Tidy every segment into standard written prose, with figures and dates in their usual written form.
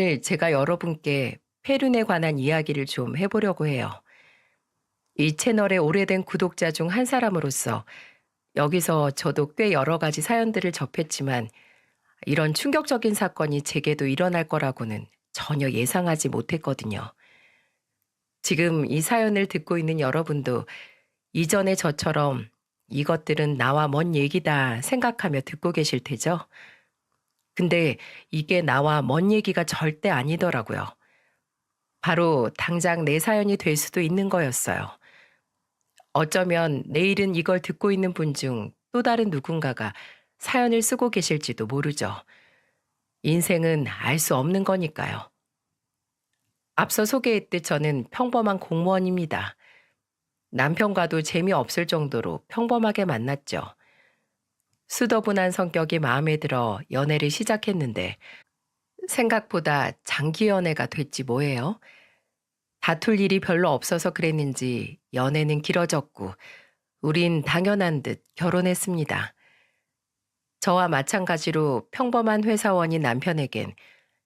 오늘 제가 여러분께 페륜에 관한 이야기를 좀 해보려고 해요. 이 채널의 오래된 구독자 중 한 사람으로서 여기서 저도 꽤 여러 가지 사연들을 접했지만 이런 충격적인 사건이 제게도 일어날 거라고는 전혀 예상하지 못했거든요. 지금 이 사연을 듣고 있는 여러분도 이전에 저처럼 이것들은 나와 먼 얘기다 생각하며 듣고 계실 테죠? 근데 이게 나와 먼 얘기가 절대 아니더라고요. 바로 당장 내 사연이 될 수도 있는 거였어요. 어쩌면 내일은 이걸 듣고 있는 분 중 또 다른 누군가가 사연을 쓰고 계실지도 모르죠. 인생은 알 수 없는 거니까요. 앞서 소개했듯 저는 평범한 공무원입니다. 남편과도 재미없을 정도로 평범하게 만났죠. 수더분한 성격이 마음에 들어 연애를 시작했는데 생각보다 장기 연애가 됐지 뭐예요. 다툴 일이 별로 없어서 그랬는지 연애는 길어졌고 우린 당연한 듯 결혼했습니다. 저와 마찬가지로 평범한 회사원인 남편에겐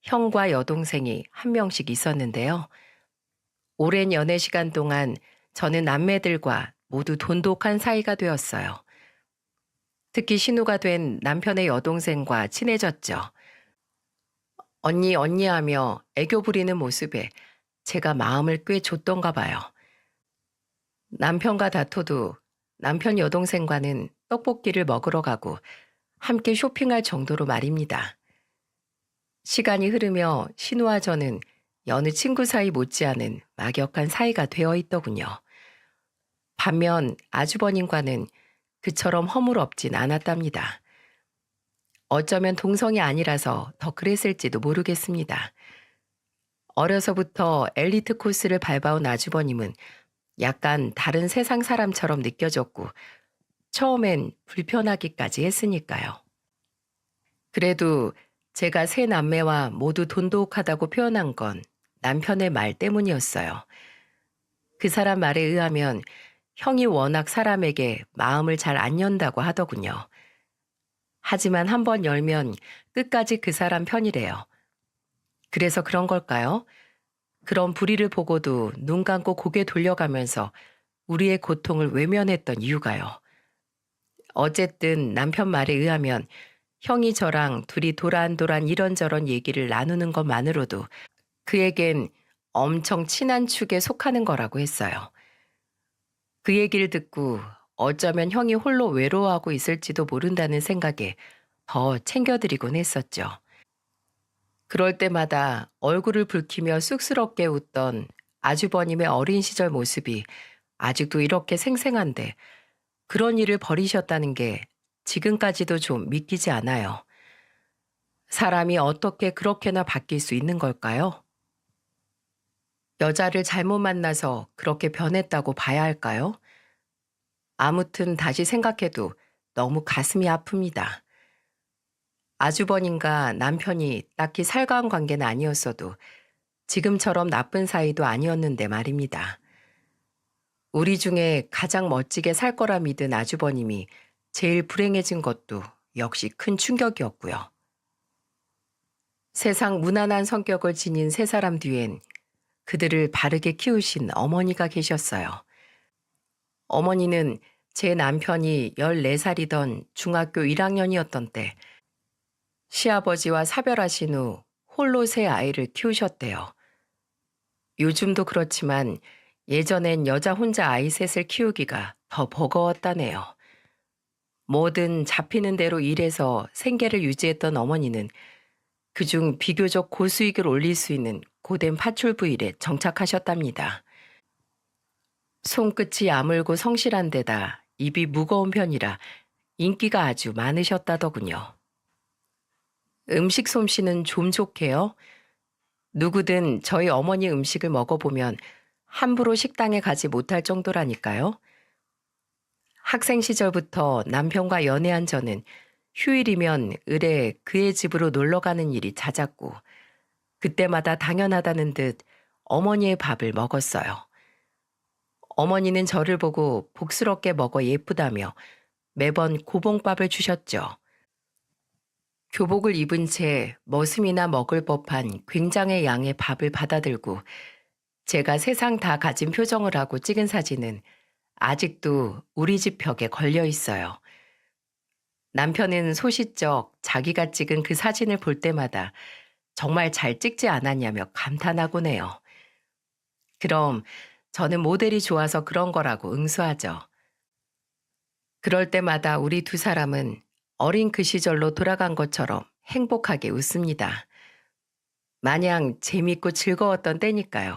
형과 여동생이 한 명씩 있었는데요. 오랜 연애 시간 동안 저는 남매들과 모두 돈독한 사이가 되었어요. 특히 신우가 된 남편의 여동생과 친해졌죠. 언니 언니 하며 애교 부리는 모습에 제가 마음을 꽤 줬던가 봐요. 남편과 다퉈도 남편 여동생과는 떡볶이를 먹으러 가고 함께 쇼핑할 정도로 말입니다. 시간이 흐르며 신우와 저는 여느 친구 사이 못지않은 막역한 사이가 되어 있더군요. 반면 아주버님과는 그처럼 허물없진 않았답니다. 어쩌면 동성이 아니라서 더 그랬을지도 모르겠습니다. 어려서부터 엘리트 코스를 밟아온 아주버님은 약간 다른 세상 사람처럼 느껴졌고 처음엔 불편하기까지 했으니까요. 그래도 제가 세 남매와 모두 돈독하다고 표현한 건 남편의 말 때문이었어요. 그 사람 말에 의하면 형이 워낙 사람에게 마음을 잘 안 연다고 하더군요. 하지만 한번 열면 끝까지 그 사람 편이래요. 그래서 그런 걸까요? 그런 불의를 보고도 눈 감고 고개 돌려가면서 우리의 고통을 외면했던 이유가요. 어쨌든 남편 말에 의하면 형이 저랑 둘이 도란도란 이런저런 얘기를 나누는 것만으로도 그에겐 엄청 친한 축에 속하는 거라고 했어요. 그 얘기를 듣고 어쩌면 형이 홀로 외로워하고 있을지도 모른다는 생각에 더 챙겨드리곤 했었죠. 그럴 때마다 얼굴을 붉히며 쑥스럽게 웃던 아주버님의 어린 시절 모습이 아직도 이렇게 생생한데 그런 일을 벌이셨다는 게 지금까지도 좀 믿기지 않아요. 사람이 어떻게 그렇게나 바뀔 수 있는 걸까요? 여자를 잘못 만나서 그렇게 변했다고 봐야 할까요? 아무튼 다시 생각해도 너무 가슴이 아픕니다. 아주버님과 남편이 딱히 살가운 관계는 아니었어도 지금처럼 나쁜 사이도 아니었는데 말입니다. 우리 중에 가장 멋지게 살 거라 믿은 아주버님이 제일 불행해진 것도 역시 큰 충격이었고요. 세상 무난한 성격을 지닌 세 사람 뒤엔 그들을 바르게 키우신 어머니가 계셨어요. 어머니는 제 남편이 14살이던 중학교 1학년이었던 때 시아버지와 사별하신 후 홀로 세 아이를 키우셨대요. 요즘도 그렇지만 예전엔 여자 혼자 아이 셋을 키우기가 더 버거웠다네요. 뭐든 잡히는 대로 일해서 생계를 유지했던 어머니는 그중 비교적 고수익을 올릴 수 있는 고된 파출부 일에 정착하셨답니다. 손끝이 야물고 성실한 데다 입이 무거운 편이라 인기가 아주 많으셨다더군요. 음식 솜씨는 좀 좋게요. 누구든 저희 어머니 음식을 먹어보면 함부로 식당에 가지 못할 정도라니까요. 학생 시절부터 남편과 연애한 저는 휴일이면 을에 그의 집으로 놀러 가는 일이 잦았고 그때마다 당연하다는 듯 어머니의 밥을 먹었어요. 어머니는 저를 보고 복스럽게 먹어 예쁘다며 매번 고봉밥을 주셨죠. 교복을 입은 채 머슴이나 먹을 법한 굉장의 양의 밥을 받아들고 제가 세상 다 가진 표정을 하고 찍은 사진은 아직도 우리 집 벽에 걸려 있어요. 남편은 소시적 자기가 찍은 그 사진을 볼 때마다 정말 잘 찍지 않았냐며 감탄하곤 해요. 그럼 저는 모델이 좋아서 그런 거라고 응수하죠. 그럴 때마다 우리 두 사람은 어린 그 시절로 돌아간 것처럼 행복하게 웃습니다. 마냥 재밌고 즐거웠던 때니까요.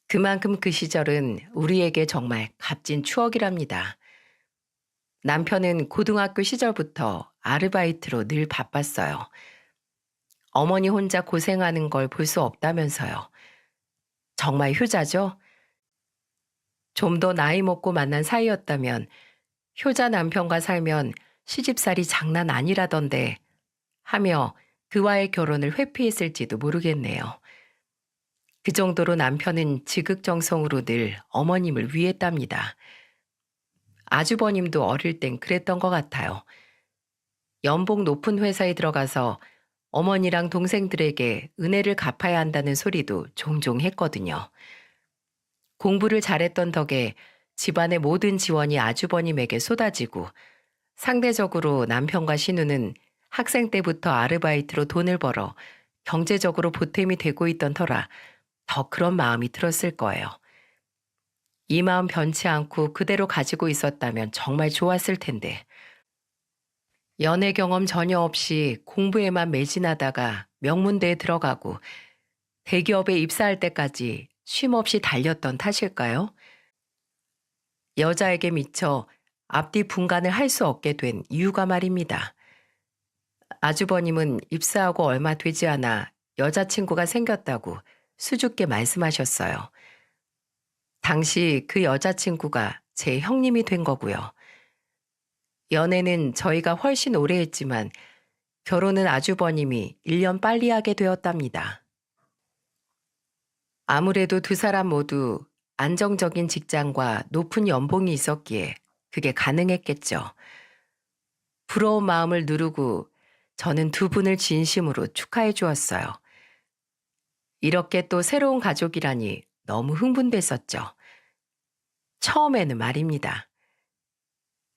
그만큼 그 시절은 우리에게 정말 값진 추억이랍니다. 남편은 고등학교 시절부터 아르바이트로 늘 바빴어요. 어머니 혼자 고생하는 걸 볼 수 없다면서요. 정말 효자죠? 좀 더 나이 먹고 만난 사이였다면 효자 남편과 살면 시집살이 장난 아니라던데 하며 그와의 결혼을 회피했을지도 모르겠네요. 그 정도로 남편은 지극정성으로 늘 어머님을 위했답니다. 아주버님도 어릴 땐 그랬던 것 같아요. 연봉 높은 회사에 들어가서 어머니랑 동생들에게 은혜를 갚아야 한다는 소리도 종종 했거든요. 공부를 잘했던 덕에 집안의 모든 지원이 아주버님에게 쏟아지고 상대적으로 남편과 신우는 학생 때부터 아르바이트로 돈을 벌어 경제적으로 보탬이 되고 있던 터라 더 그런 마음이 들었을 거예요. 이 마음 변치 않고 그대로 가지고 있었다면 정말 좋았을 텐데. 연애 경험 전혀 없이 공부에만 매진하다가 명문대에 들어가고 대기업에 입사할 때까지 쉼없이 달렸던 탓일까요? 여자에게 미쳐 앞뒤 분간을 할 수 없게 된 이유가 말입니다. 아주버님은 입사하고 얼마 되지 않아 여자친구가 생겼다고 수줍게 말씀하셨어요. 당시 그 여자친구가 제 형님이 된 거고요. 연애는 저희가 훨씬 오래 했지만 결혼은 아주버님이 1년 빨리 하게 되었답니다. 아무래도 두 사람 모두 안정적인 직장과 높은 연봉이 있었기에 그게 가능했겠죠. 부러운 마음을 누르고 저는 두 분을 진심으로 축하해 주었어요. 이렇게 또 새로운 가족이라니 너무 흥분됐었죠. 처음에는 말입니다.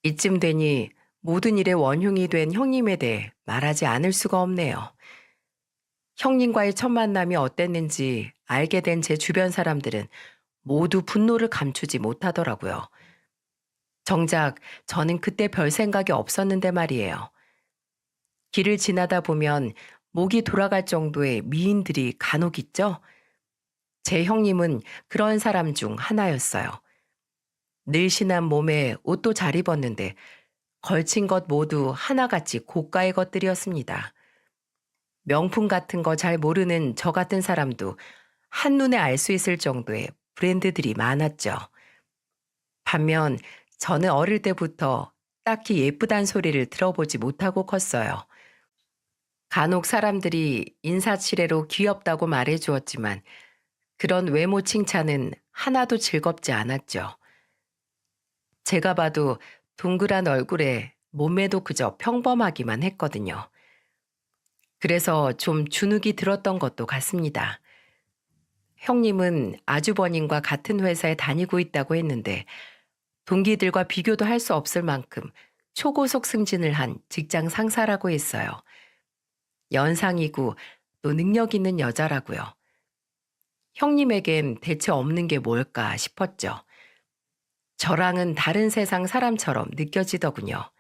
이쯤 되니 모든 일의 원흉이 된 형님에 대해 말하지 않을 수가 없네요. 형님과의 첫 만남이 어땠는지 알게 된 제 주변 사람들은 모두 분노를 감추지 못하더라고요. 정작 저는 그때 별 생각이 없었는데 말이에요. 길을 지나다 보면 목이 돌아갈 정도의 미인들이 간혹 있죠? 제 형님은 그런 사람 중 하나였어요. 늘씬한 몸에 옷도 잘 입었는데 걸친 것 모두 하나같이 고가의 것들이었습니다. 명품 같은 거 잘 모르는 저 같은 사람도 한눈에 알 수 있을 정도의 브랜드들이 많았죠. 반면 저는 어릴 때부터 딱히 예쁘단 소리를 들어보지 못하고 컸어요. 간혹 사람들이 인사치레로 귀엽다고 말해 주었지만 그런 외모 칭찬은 하나도 즐겁지 않았죠. 제가 봐도 동그란 얼굴에 몸매도 그저 평범하기만 했거든요. 그래서 좀 주눅이 들었던 것도 같습니다. 형님은 아주버님과 같은 회사에 다니고 있다고 했는데 동기들과 비교도 할 수 없을 만큼 초고속 승진을 한 직장 상사라고 했어요. 연상이고 또 능력 있는 여자라고요. 형님에겐 대체 없는 게 뭘까 싶었죠. 저랑은 다른 세상 사람처럼 느껴지더군요.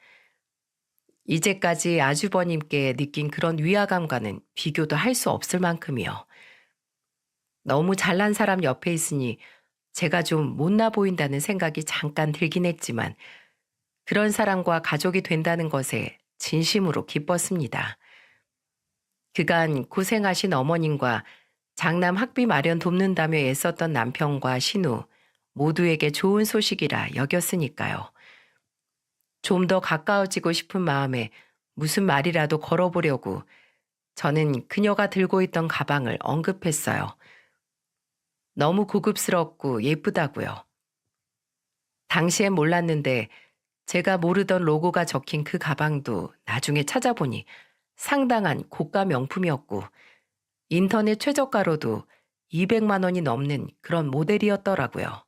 이제까지 아주버님께 느낀 그런 위화감과는 비교도 할 수 없을 만큼이요. 너무 잘난 사람 옆에 있으니 제가 좀 못나 보인다는 생각이 잠깐 들긴 했지만 그런 사람과 가족이 된다는 것에 진심으로 기뻤습니다. 그간 고생하신 어머님과 장남 학비 마련 돕는다며 애썼던 남편과 신우 모두에게 좋은 소식이라 여겼으니까요. 좀 더 가까워지고 싶은 마음에 무슨 말이라도 걸어보려고 저는 그녀가 들고 있던 가방을 언급했어요. 너무 고급스럽고 예쁘다고요. 당시엔 몰랐는데 제가 모르던 로고가 적힌 그 가방도 나중에 찾아보니 상당한 고가 명품이었고 인터넷 최저가로도 200만 원이 넘는 그런 모델이었더라고요.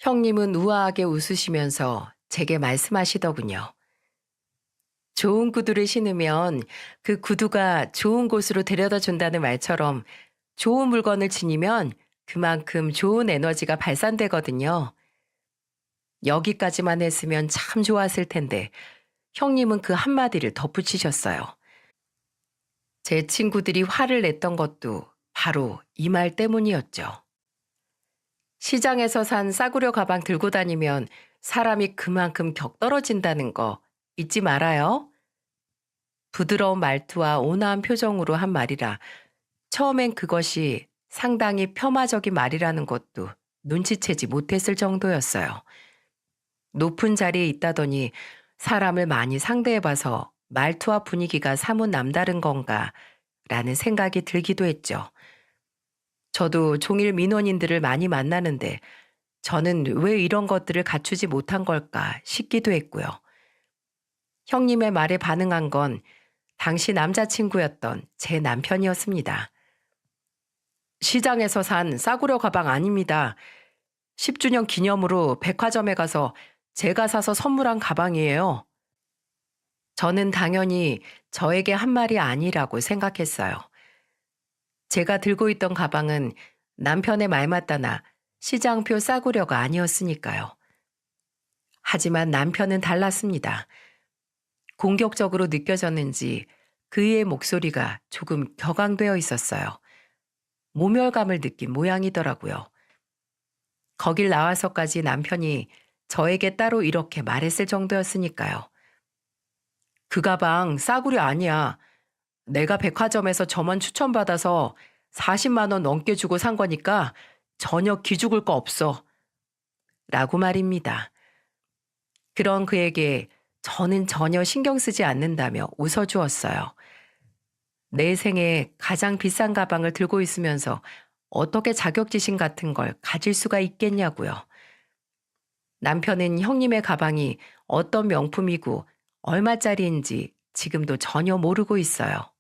형님은 우아하게 웃으시면서 제게 말씀하시더군요. 좋은 구두를 신으면 그 구두가 좋은 곳으로 데려다 준다는 말처럼 좋은 물건을 지니면 그만큼 좋은 에너지가 발산되거든요. 여기까지만 했으면 참 좋았을 텐데 형님은 그 한마디를 덧붙이셨어요. 제 친구들이 화를 냈던 것도 바로 이 말 때문이었죠. 시장에서 산 싸구려 가방 들고 다니면 사람이 그만큼 격 떨어진다는 거 잊지 말아요. 부드러운 말투와 온화한 표정으로 한 말이라 처음엔 그것이 상당히 폄하적인 말이라는 것도 눈치채지 못했을 정도였어요. 높은 자리에 있다더니 사람을 많이 상대해봐서 말투와 분위기가 사뭇 남다른 건가 라는 생각이 들기도 했죠. 저도 종일 민원인들을 많이 만나는데 저는 왜 이런 것들을 갖추지 못한 걸까 싶기도 했고요. 형님의 말에 반응한 건 당시 남자친구였던 제 남편이었습니다. 시장에서 산 싸구려 가방 아닙니다. 10주년 기념으로 백화점에 가서 제가 사서 선물한 가방이에요. 저는 당연히 저에게 한 말이 아니라고 생각했어요. 제가 들고 있던 가방은 남편의 말 맞다나 시장표 싸구려가 아니었으니까요. 하지만 남편은 달랐습니다. 공격적으로 느껴졌는지 그의 목소리가 조금 격앙되어 있었어요. 모멸감을 느낀 모양이더라고요. 거길 나와서까지 남편이 저에게 따로 이렇게 말했을 정도였으니까요. 그 가방 싸구려 아니야. 내가 백화점에서 점원 추천받아서 40만 원 넘게 주고 산 거니까 전혀 기죽을 거 없어. 라고 말입니다. 그런 그에게 저는 전혀 신경 쓰지 않는다며 웃어주었어요. 내 생에 가장 비싼 가방을 들고 있으면서 어떻게 자격지심 같은 걸 가질 수가 있겠냐고요. 남편은 형님의 가방이 어떤 명품이고 얼마짜리인지 지금도 전혀 모르고 있어요.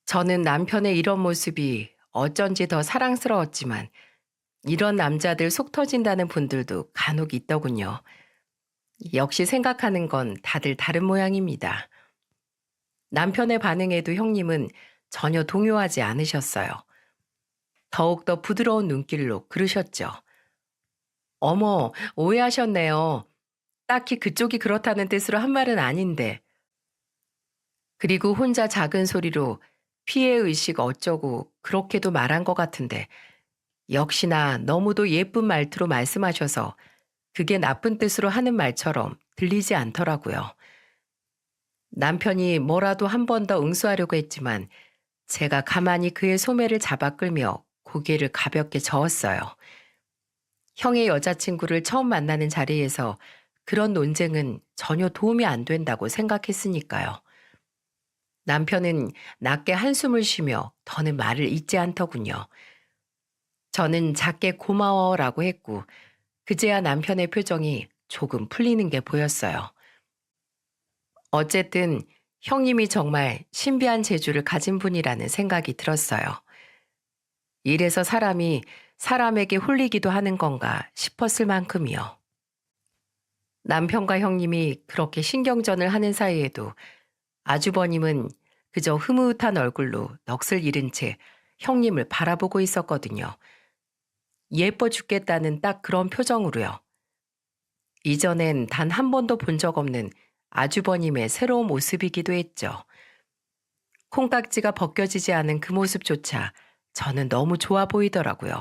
저는 남편의 이런 모습이 어쩐지 더 사랑스러웠지만 이런 남자들 속 터진다는 분들도 간혹 있더군요. 역시 생각하는 건 다들 다른 모양입니다. 남편의 반응에도 형님은 전혀 동요하지 않으셨어요. 더욱더 부드러운 눈길로 그러셨죠. 어머, 오해하셨네요. 딱히 그쪽이 그렇다는 뜻으로 한 말은 아닌데. 그리고 혼자 작은 소리로 피해의식 어쩌고 그렇게도 말한 것 같은데 역시나 너무도 예쁜 말투로 말씀하셔서 그게 나쁜 뜻으로 하는 말처럼 들리지 않더라고요. 남편이 뭐라도 한 번 더 응수하려고 했지만 제가 가만히 그의 소매를 잡아 끌며 고개를 가볍게 저었어요. 형의 여자친구를 처음 만나는 자리에서 그런 논쟁은 전혀 도움이 안 된다고 생각했으니까요. 남편은 낮게 한숨을 쉬며 더는 말을 잇지 않더군요. 저는 작게 고마워라고 했고 그제야 남편의 표정이 조금 풀리는 게 보였어요. 어쨌든 형님이 정말 신비한 재주를 가진 분이라는 생각이 들었어요. 이래서 사람이 사람에게 홀리기도 하는 건가 싶었을 만큼이요. 남편과 형님이 그렇게 신경전을 하는 사이에도 아주버님은 그저 흐뭇한 얼굴로 넋을 잃은 채 형님을 바라보고 있었거든요. 예뻐 죽겠다는 딱 그런 표정으로요. 이전엔 단 한 번도 본 적 없는 아주버님의 새로운 모습이기도 했죠. 콩깍지가 벗겨지지 않은 그 모습조차 저는 너무 좋아 보이더라고요.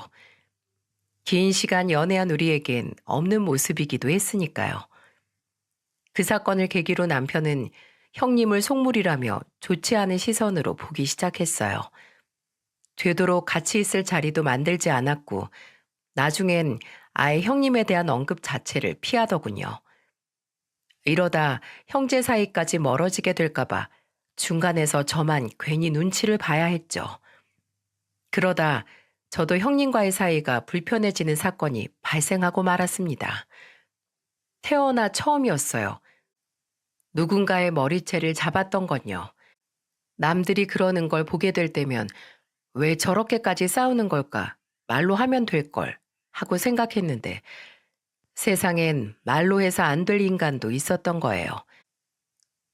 긴 시간 연애한 우리에겐 없는 모습이기도 했으니까요. 그 사건을 계기로 남편은 형님을 속물이라며 좋지 않은 시선으로 보기 시작했어요. 되도록 같이 있을 자리도 만들지 않았고 나중엔 아예 형님에 대한 언급 자체를 피하더군요. 이러다 형제 사이까지 멀어지게 될까봐 중간에서 저만 괜히 눈치를 봐야 했죠. 그러다 저도 형님과의 사이가 불편해지는 사건이 발생하고 말았습니다. 태어나 처음이었어요. 누군가의 머리채를 잡았던 건요. 남들이 그러는 걸 보게 될 때면 왜 저렇게까지 싸우는 걸까? 말로 하면 될 걸. 하고 생각했는데 세상엔 말로 해서 안 될 인간도 있었던 거예요.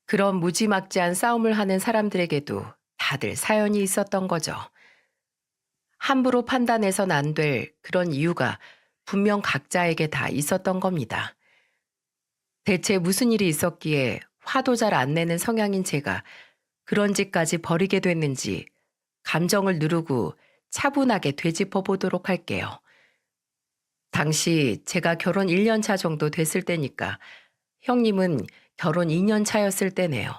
그런 무지막지한 싸움을 하는 사람들에게도 다들 사연이 있었던 거죠. 함부로 판단해선 안 될 그런 이유가 분명 각자에게 다 있었던 겁니다. 대체 무슨 일이 있었기에 화도 잘 안 내는 성향인 제가 그런 짓까지 벌이게 됐는지 감정을 누르고 차분하게 되짚어 보도록 할게요. 당시 제가 결혼 1년 차 정도 됐을 때니까 형님은 결혼 2년 차였을 때네요.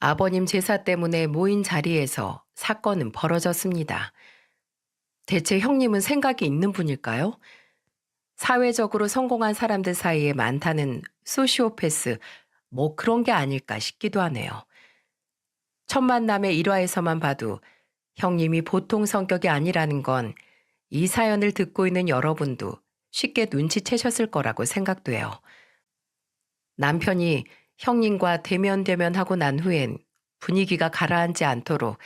아버님 제사 때문에 모인 자리에서 사건은 벌어졌습니다. 대체 형님은 생각이 있는 분일까요? 사회적으로 성공한 사람들 사이에 많다는 소시오패스, 뭐 그런 게 아닐까 싶기도 하네요. 첫 만남의 일화에서만 봐도 형님이 보통 성격이 아니라는 건 이 사연을 듣고 있는 여러분도 쉽게 눈치채셨을 거라고 생각돼요. 남편이 형님과 대면대면하고 난 후엔 분위기가 가라앉지 않도록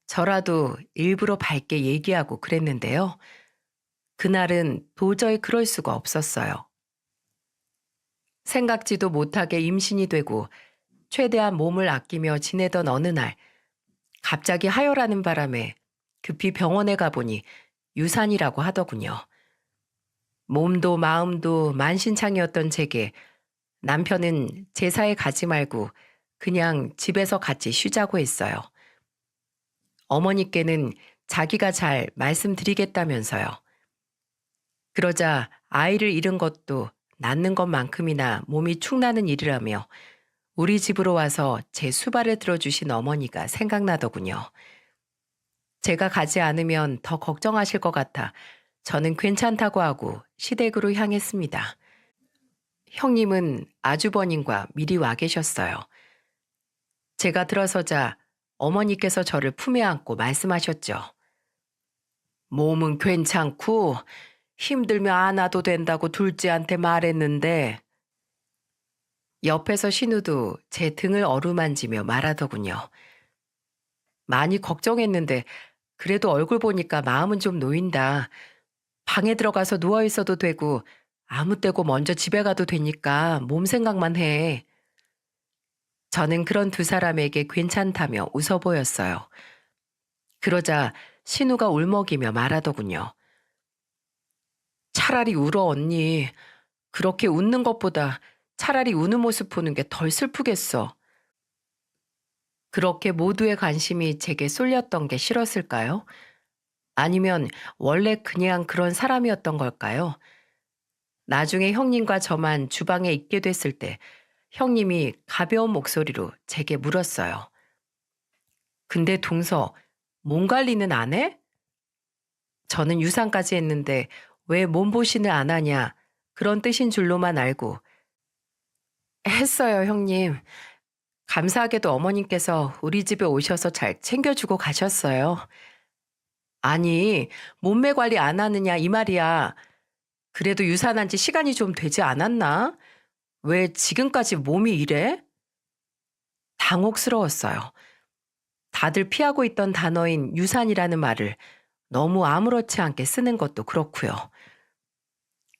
저라도 일부러 밝게 얘기하고 그랬는데요. 그날은 도저히 그럴 수가 없었어요. 생각지도 못하게 임신이 되고 최대한 몸을 아끼며 지내던 어느 날 갑자기 하혈하는 바람에 급히 병원에 가보니 유산이라고 하더군요. 몸도 마음도 만신창이었던 제게 남편은 제사에 가지 말고 그냥 집에서 같이 쉬자고 했어요. 어머니께는 자기가 잘 말씀드리겠다면서요. 그러자 아이를 잃은 것도 낳는 것만큼이나 몸이 축나는 일이라며 우리 집으로 와서 제 수발을 들어주신 어머니가 생각나더군요. 제가 가지 않으면 더 걱정하실 것 같아 저는 괜찮다고 하고 시댁으로 향했습니다. 형님은 아주버님과 미리 와 계셨어요. 제가 들어서자 어머니께서 저를 품에 안고 말씀하셨죠. 몸은 괜찮고 힘들면 안 와도 된다고 둘째한테 말했는데 옆에서 신우도 제 등을 어루만지며 말하더군요. 많이 걱정했는데 그래도 얼굴 보니까 마음은 좀 놓인다. 방에 들어가서 누워 있어도 되고 아무 때고 먼저 집에 가도 되니까 몸 생각만 해. 저는 그런 두 사람에게 괜찮다며 웃어 보였어요. 그러자 신우가 울먹이며 말하더군요. 차라리 울어 언니. 그렇게 웃는 것보다 차라리 우는 모습 보는 게 덜 슬프겠어. 그렇게 모두의 관심이 제게 쏠렸던 게 싫었을까요? 아니면 원래 그냥 그런 사람이었던 걸까요? 나중에 형님과 저만 주방에 있게 됐을 때 형님이 가벼운 목소리로 제게 물었어요. 근데 동서, 몸 관리는 안 해? 저는 유산까지 했는데 왜 몸보신을 안 하냐 그런 뜻인 줄로만 알고 했어요, 형님. 감사하게도 어머님께서 우리 집에 오셔서 잘 챙겨주고 가셨어요. 아니, 몸매 관리 안 하느냐 이 말이야. 그래도 유산한 지 시간이 좀 되지 않았나? 왜 지금까지 몸이 이래? 당혹스러웠어요. 다들 피하고 있던 단어인 유산이라는 말을 너무 아무렇지 않게 쓰는 것도 그렇고요.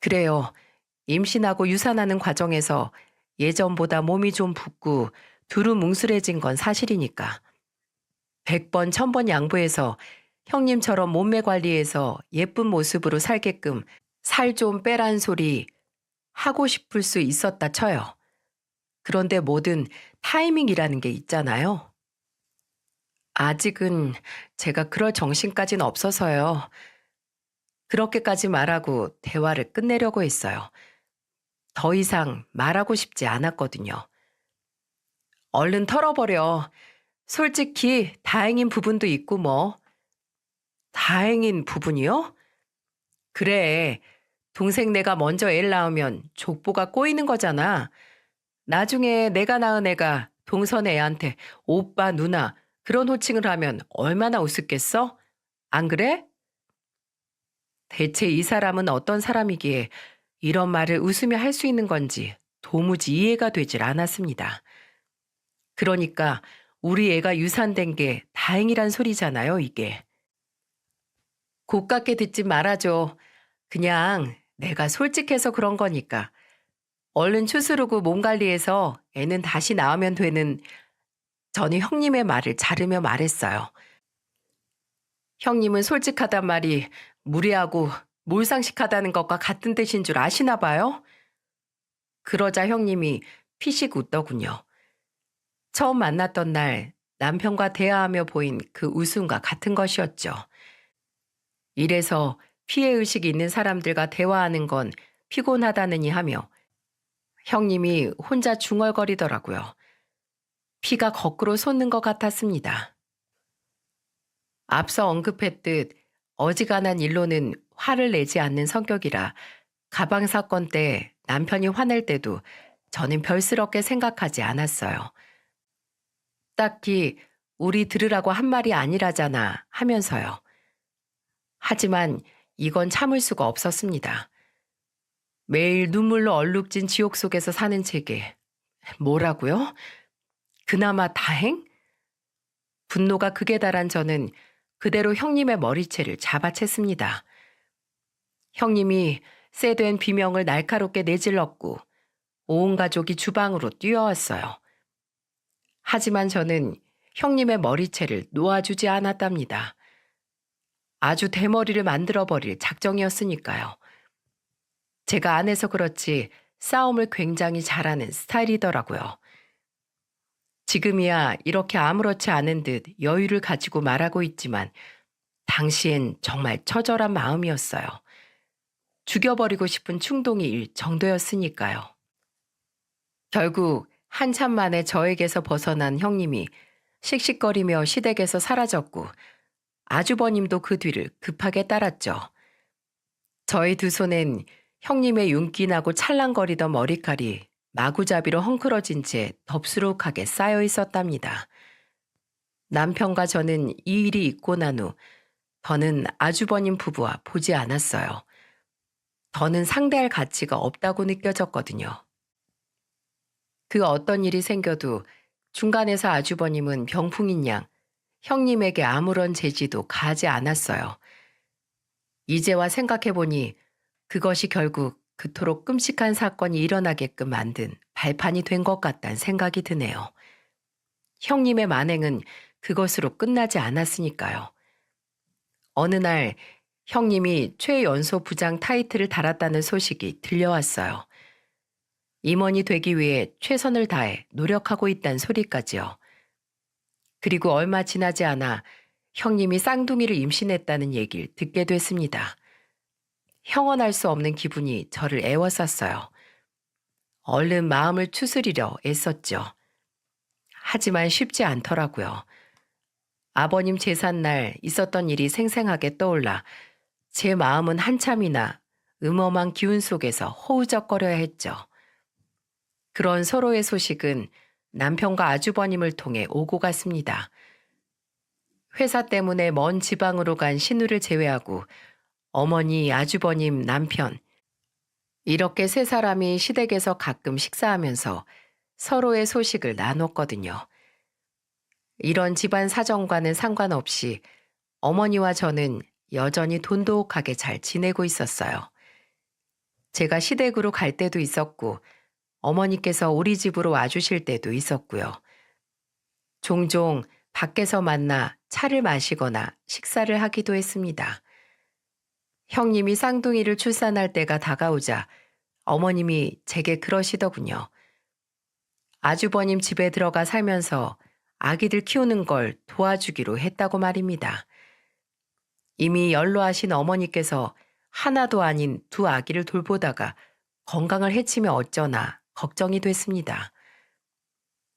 그래요. 임신하고 유산하는 과정에서 예전보다 몸이 좀 붓고 두루뭉술해진 건 사실이니까. 100번, 1000번 양보해서 형님처럼 몸매 관리해서 예쁜 모습으로 살게끔 살 좀 빼란 소리 하고 싶을 수 있었다 쳐요. 그런데 뭐든 타이밍이라는 게 있잖아요. 아직은 제가 그럴 정신까지는 없어서요. 그렇게까지 말하고 대화를 끝내려고 했어요. 더 이상 말하고 싶지 않았거든요. 얼른 털어버려. 솔직히 다행인 부분도 있고 뭐. 다행인 부분이요? 그래. 동생 내가 먼저 애를 낳으면 족보가 꼬이는 거잖아. 나중에 내가 낳은 애가 동선 애한테 오빠, 누나 그런 호칭을 하면 얼마나 우습겠어? 안 그래? 대체 이 사람은 어떤 사람이기에 이런 말을 웃으며 할 수 있는 건지 도무지 이해가 되질 않았습니다. 그러니까 우리 애가 유산된 게 다행이란 소리잖아요, 이게. 고깝게 듣지 말아줘. 그냥 내가 솔직해서 그런 거니까. 얼른 추스르고 몸 관리해서 애는 다시 낳으면 되는. 저는 형님의 말을 자르며 말했어요. 형님은 솔직하단 말이 무례하고 몰상식하다는 것과 같은 뜻인 줄 아시나 봐요? 그러자 형님이 피식 웃더군요. 처음 만났던 날 남편과 대화하며 보인 그 웃음과 같은 것이었죠. 이래서 피해의식이 있는 사람들과 대화하는 건 피곤하다느니 하며 형님이 혼자 중얼거리더라고요. 피가 거꾸로 솟는 것 같았습니다. 앞서 언급했듯 어지간한 일로는 화를 내지 않는 성격이라 가방 사건 때 남편이 화낼 때도 저는 별스럽게 생각하지 않았어요. 딱히 우리 들으라고 한 말이 아니라잖아 하면서요. 하지만 이건 참을 수가 없었습니다. 매일 눈물로 얼룩진 지옥 속에서 사는 제게 뭐라고요? 그나마 다행? 분노가 극에 달한 저는 그대로 형님의 머리채를 잡아챘습니다. 형님이 쎄된 비명을 날카롭게 내질렀고 온 가족이 주방으로 뛰어왔어요. 하지만 저는 형님의 머리채를 놓아주지 않았답니다. 아주 대머리를 만들어버릴 작정이었으니까요. 제가 안 해서 그렇지 싸움을 굉장히 잘하는 스타일이더라고요. 지금이야 이렇게 아무렇지 않은 듯 여유를 가지고 말하고 있지만 당시엔 정말 처절한 마음이었어요. 죽여버리고 싶은 충동이 일 정도였으니까요. 결국 한참 만에 저에게서 벗어난 형님이 씩씩거리며 시댁에서 사라졌고 아주버님도 그 뒤를 급하게 따랐죠. 저희 두 손엔 형님의 윤기나고 찰랑거리던 머리칼이 마구잡이로 헝클어진 채 덥수룩하게 쌓여 있었답니다. 남편과 저는 이 일이 있고 난 후 더는 아주버님 부부와 보지 않았어요. 더는 상대할 가치가 없다고 느껴졌거든요. 그 어떤 일이 생겨도 중간에서 아주버님은 병풍인 양 형님에게 아무런 제지도 가하지 않았어요. 이제와 생각해보니 그것이 결국 그토록 끔찍한 사건이 일어나게끔 만든 발판이 된 것 같다는 생각이 드네요. 형님의 만행은 그것으로 끝나지 않았으니까요. 어느 날 형님이 최연소 부장 타이틀을 달았다는 소식이 들려왔어요. 임원이 되기 위해 최선을 다해 노력하고 있다는 소리까지요. 그리고 얼마 지나지 않아 형님이 쌍둥이를 임신했다는 얘기를 듣게 됐습니다. 형언할 수 없는 기분이 저를 애워쌌어요. 얼른 마음을 추스리려 애썼죠. 하지만 쉽지 않더라고요. 아버님 제삿날 있었던 일이 생생하게 떠올라 제 마음은 한참이나 음험한 기운 속에서 허우적거려야 했죠. 그런 서로의 소식은 남편과 아주버님을 통해 오고 갔습니다. 회사 때문에 먼 지방으로 간 신우를 제외하고 어머니, 아주버님, 남편 이렇게 세 사람이 시댁에서 가끔 식사하면서 서로의 소식을 나눴거든요. 이런 집안 사정과는 상관없이 어머니와 저는 여전히 돈독하게 잘 지내고 있었어요. 제가 시댁으로 갈 때도 있었고 어머니께서 우리 집으로 와주실 때도 있었고요. 종종 밖에서 만나 차를 마시거나 식사를 하기도 했습니다. 형님이 쌍둥이를 출산할 때가 다가오자 어머님이 제게 그러시더군요. 아주버님 집에 들어가 살면서 아기들 키우는 걸 도와주기로 했다고 말입니다. 이미 연로하신 어머니께서 하나도 아닌 두 아기를 돌보다가 건강을 해치면 어쩌나 걱정이 됐습니다.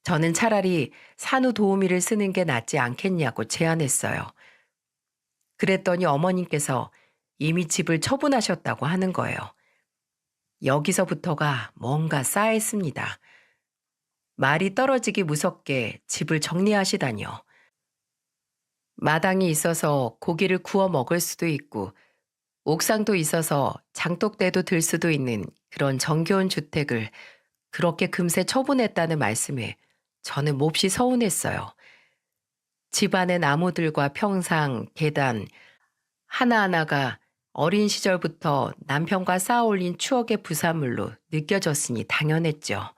저는 차라리 산후 도우미를 쓰는 게 낫지 않겠냐고 제안했어요. 그랬더니 어머님께서 이미 집을 처분하셨다고 하는 거예요. 여기서부터가 뭔가 싸했습니다. 말이 떨어지기 무섭게 집을 정리하시다니요. 마당이 있어서 고기를 구워 먹을 수도 있고 옥상도 있어서 장독대도 들 수도 있는 그런 정겨운 주택을 그렇게 금세 처분했다는 말씀에 저는 몹시 서운했어요. 집안의 나무들과 평상, 계단, 하나하나가 어린 시절부터 남편과 쌓아올린 추억의 부산물로 느껴졌으니 당연했죠.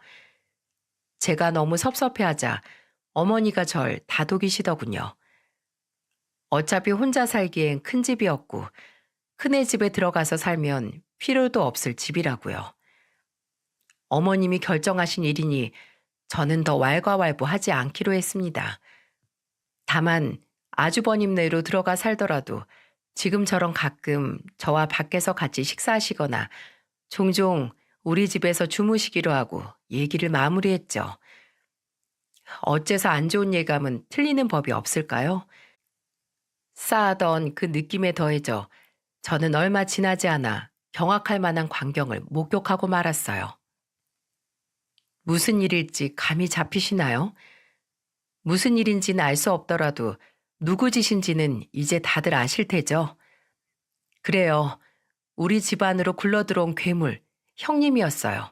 제가 너무 섭섭해하자 어머니가 절 다독이시더군요. 어차피 혼자 살기엔 큰 집이었고 큰애 집에 들어가서 살면 필요도 없을 집이라고요. 어머님이 결정하신 일이니 저는 더 왈가왈부하지 않기로 했습니다. 다만 아주버님네로 들어가 살더라도 지금처럼 가끔 저와 밖에서 같이 식사하시거나 종종 우리 집에서 주무시기로 하고 얘기를 마무리했죠. 어째서 안 좋은 예감은 틀리는 법이 없을까요? 쌓아던 그 느낌에 더해져 저는 얼마 지나지 않아 경악할 만한 광경을 목격하고 말았어요. 무슨 일일지 감이 잡히시나요? 무슨 일인지는 알 수 없더라도 누구 짓인지는 이제 다들 아실 테죠? 그래요. 우리 집안으로 굴러들어온 괴물, 형님이었어요.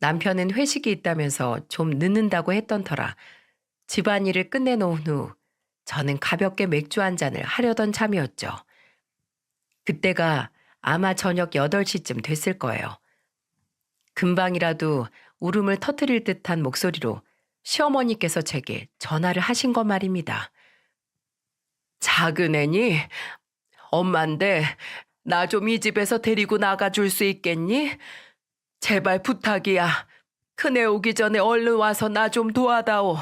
남편은 회식이 있다면서 좀 늦는다고 했던 터라 집안일을 끝내놓은 후 저는 가볍게 맥주 한 잔을 하려던 참이었죠. 그때가 아마 저녁 8시쯤 됐을 거예요. 금방이라도 울음을 터뜨릴 듯한 목소리로 시어머니께서 제게 전화를 하신 것 말입니다. 작은 애니? 엄만데 나 좀 이 집에서 데리고 나가줄 수 있겠니? 제발 부탁이야. 큰애 오기 전에 얼른 와서 나 좀 도와다오.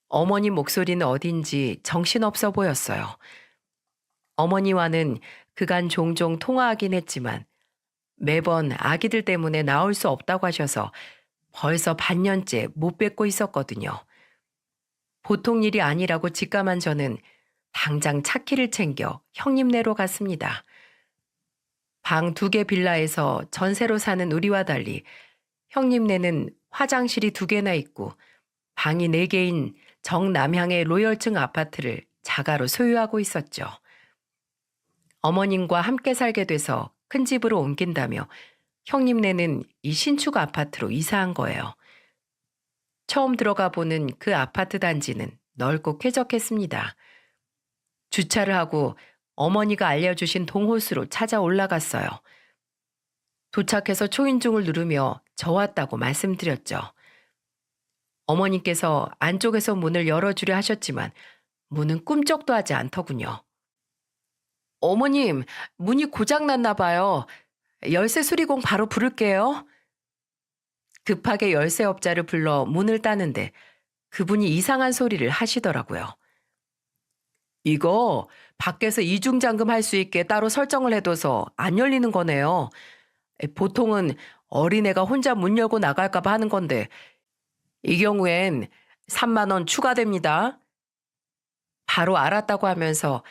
어머니 목소리는 어딘지 정신없어 보였어요. 어머니와는 그간 종종 통화하긴 했지만 매번 아기들 때문에 나올 수 없다고 하셔서 벌써 반년째 못 뵙고 있었거든요. 보통 일이 아니라고 직감한 저는 당장 차키를 챙겨 형님네로 갔습니다. 방 2개 빌라에서 전세로 사는 우리와 달리 형님네는 화장실이 2개나 있고 방이 4개인 정남향의 로열층 아파트를 자가로 소유하고 있었죠. 어머님과 함께 살게 돼서 큰 집으로 옮긴다며 형님네는 이 신축 아파트로 이사한 거예요. 처음 들어가 보는 그 아파트 단지는 넓고 쾌적했습니다. 주차를 하고 어머니가 알려주신 동호수로 찾아 올라갔어요. 도착해서 초인종을 누르며 저 왔다고 말씀드렸죠. 어머니께서 안쪽에서 문을 열어주려 하셨지만 문은 꿈쩍도 하지 않더군요. 어머님, 문이 고장났나 봐요. 열쇠 수리공 바로 부를게요. 급하게 열쇠업자를 불러 문을 따는데 그분이 이상한 소리를 하시더라고요. 이거 밖에서 이중잠금 할 수 있게 따로 설정을 해둬서 안 열리는 거네요. 보통은 어린애가 혼자 문 열고 나갈까 봐 하는 건데 이 경우엔 3만 원 추가됩니다. 바로 알았다고 하면서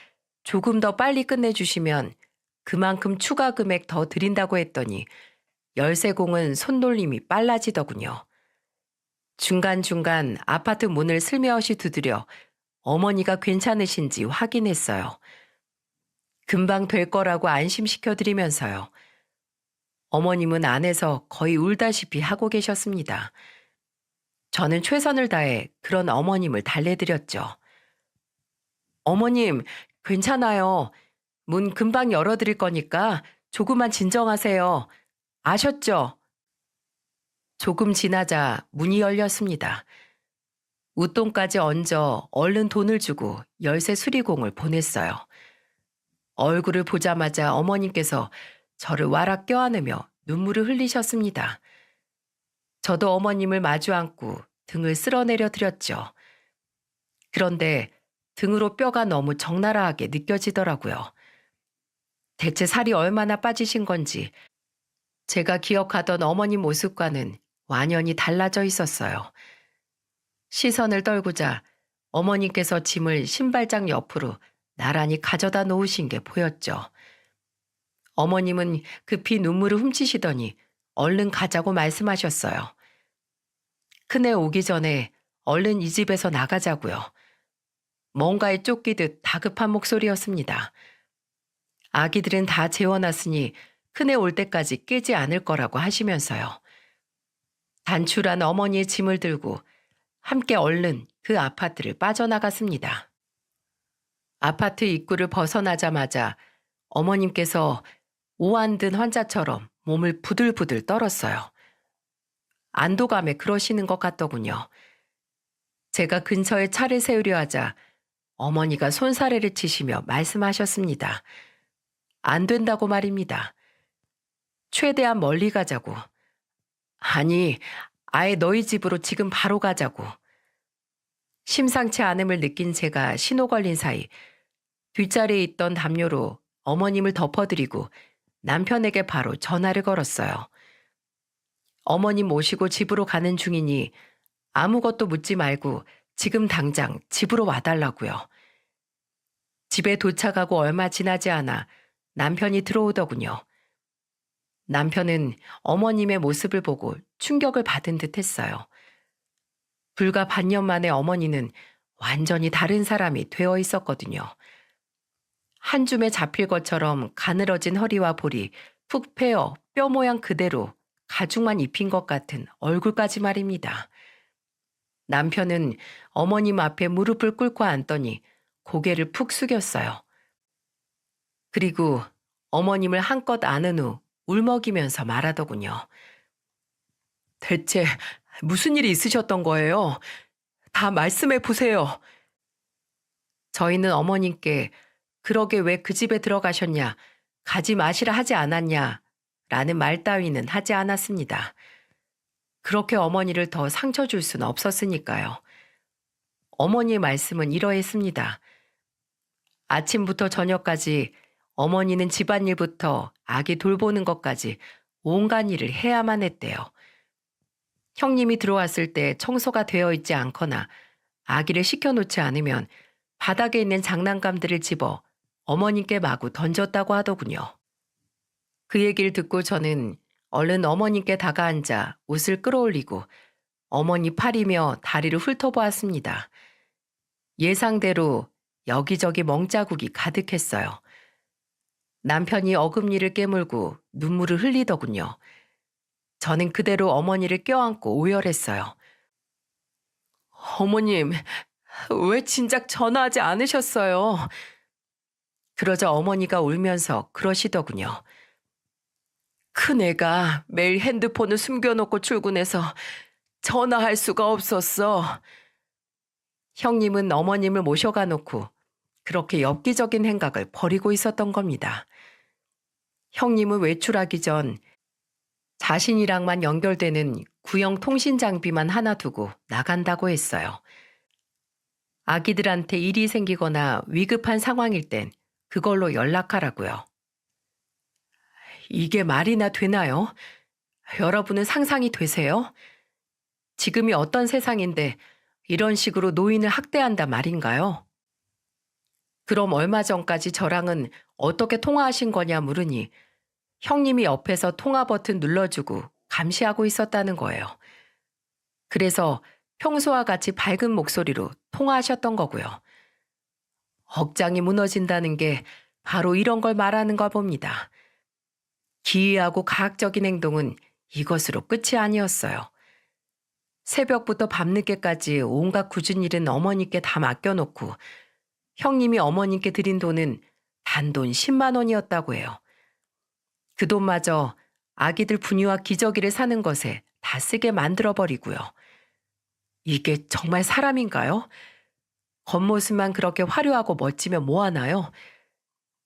조금 더 빨리 끝내주시면 그만큼 추가 금액 더 드린다고 했더니 열쇠공은 손놀림이 빨라지더군요. 중간중간 아파트 문을 슬며시 두드려 어머니가 괜찮으신지 확인했어요. 금방 될 거라고 안심시켜드리면서요. 어머님은 안에서 거의 울다시피 하고 계셨습니다. 저는 최선을 다해 그런 어머님을 달래드렸죠. 어머님, 괜찮아요. 문 금방 열어드릴 거니까 조금만 진정하세요. 아셨죠? 조금 지나자 문이 열렸습니다. 웃돈까지 얹어 얼른 돈을 주고 열쇠 수리공을 보냈어요. 얼굴을 보자마자 어머님께서 저를 와락 껴안으며 눈물을 흘리셨습니다. 저도 어머님을 마주 앉고 등을 쓸어내려 드렸죠. 그런데 등으로 뼈가 너무 적나라하게 느껴지더라고요. 대체 살이 얼마나 빠지신 건지 제가 기억하던 어머님 모습과는 완연히 달라져 있었어요. 시선을 떨구자 어머님께서 짐을 신발장 옆으로 나란히 가져다 놓으신 게 보였죠. 어머님은 급히 눈물을 훔치시더니 얼른 가자고 말씀하셨어요. 큰애 오기 전에 얼른 이 집에서 나가자고요. 뭔가에 쫓기듯 다급한 목소리였습니다. 아기들은 다 재워놨으니 큰애 올 때까지 깨지 않을 거라고 하시면서요. 단출한 어머니의 짐을 들고 함께 얼른 그 아파트를 빠져나갔습니다. 아파트 입구를 벗어나자마자 어머님께서 오한 든 환자처럼 몸을 부들부들 떨었어요. 안도감에 그러시는 것 같더군요. 제가 근처에 차를 세우려 하자 어머니가 손사래를 치시며 말씀하셨습니다. 안 된다고 말입니다. 최대한 멀리 가자고. 아니, 아예 너희 집으로 지금 바로 가자고. 심상치 않음을 느낀 제가 신호 걸린 사이 뒷자리에 있던 담요로 어머님을 덮어드리고 남편에게 바로 전화를 걸었어요. 어머님 모시고 집으로 가는 중이니 아무것도 묻지 말고 지금 당장 집으로 와달라고요. 집에 도착하고 얼마 지나지 않아 남편이 들어오더군요. 남편은 어머님의 모습을 보고 충격을 받은 듯 했어요. 불과 반년 만에 어머니는 완전히 다른 사람이 되어 있었거든요. 한 줌에 잡힐 것처럼 가늘어진 허리와 볼이 푹 패어 뼈 모양 그대로 가죽만 입힌 것 같은 얼굴까지 말입니다. 남편은 어머님 앞에 무릎을 꿇고 앉더니 고개를 푹 숙였어요. 그리고 어머님을 한껏 안은 후 울먹이면서 말하더군요. 대체 무슨 일이 있으셨던 거예요? 다 말씀해 보세요. 저희는 어머님께 그러게 왜 그 집에 들어가셨냐, 가지 마시라 하지 않았냐, 라는 말 따위는 하지 않았습니다. 그렇게 어머니를 더 상처 줄 수는 없었으니까요. 어머니의 말씀은 이러했습니다. 아침부터 저녁까지 어머니는 집안일부터 아기 돌보는 것까지 온갖 일을 해야만 했대요. 형님이 들어왔을 때 청소가 되어 있지 않거나 아기를 시켜놓지 않으면 바닥에 있는 장난감들을 집어 어머님께 마구 던졌다고 하더군요. 그 얘기를 듣고 저는 얼른 어머님께 다가앉아 옷을 끌어올리고 어머니 팔이며 다리를 훑어보았습니다. 예상대로 여기저기 멍자국이 가득했어요. 남편이 어금니를 깨물고 눈물을 흘리더군요. 저는 그대로 어머니를 껴안고 오열했어요. 어머님, 왜 진작 전화하지 않으셨어요? 그러자 어머니가 울면서 그러시더군요. 큰애가 매일 핸드폰을 숨겨놓고 출근해서 전화할 수가 없었어. 형님은 어머님을 모셔가 놓고 그렇게 엽기적인 행각을 벌이고 있었던 겁니다. 형님은 외출하기 전 자신이랑만 연결되는 구형 통신 장비만 하나 두고 나간다고 했어요. 아기들한테 일이 생기거나 위급한 상황일 땐 그걸로 연락하라고요. 이게 말이나 되나요? 여러분은 상상이 되세요? 지금이 어떤 세상인데 이런 식으로 노인을 학대한다 말인가요? 그럼 얼마 전까지 저랑은 어떻게 통화하신 거냐 물으니 형님이 옆에서 통화 버튼 눌러주고 감시하고 있었다는 거예요. 그래서 평소와 같이 밝은 목소리로 통화하셨던 거고요. 억장이 무너진다는 게 바로 이런 걸 말하는 걸 봅니다. 기이하고 가학적인 행동은 이것으로 끝이 아니었어요. 새벽부터 밤늦게까지 온갖 굳은 일은 어머니께 다 맡겨놓고 형님이 어머님께 드린 돈은 단돈 10만 원이었다고 해요. 그 돈마저 아기들 분유와 기저귀를 사는 것에 다 쓰게 만들어버리고요. 이게 정말 사람인가요? 겉모습만 그렇게 화려하고 멋지면 뭐하나요?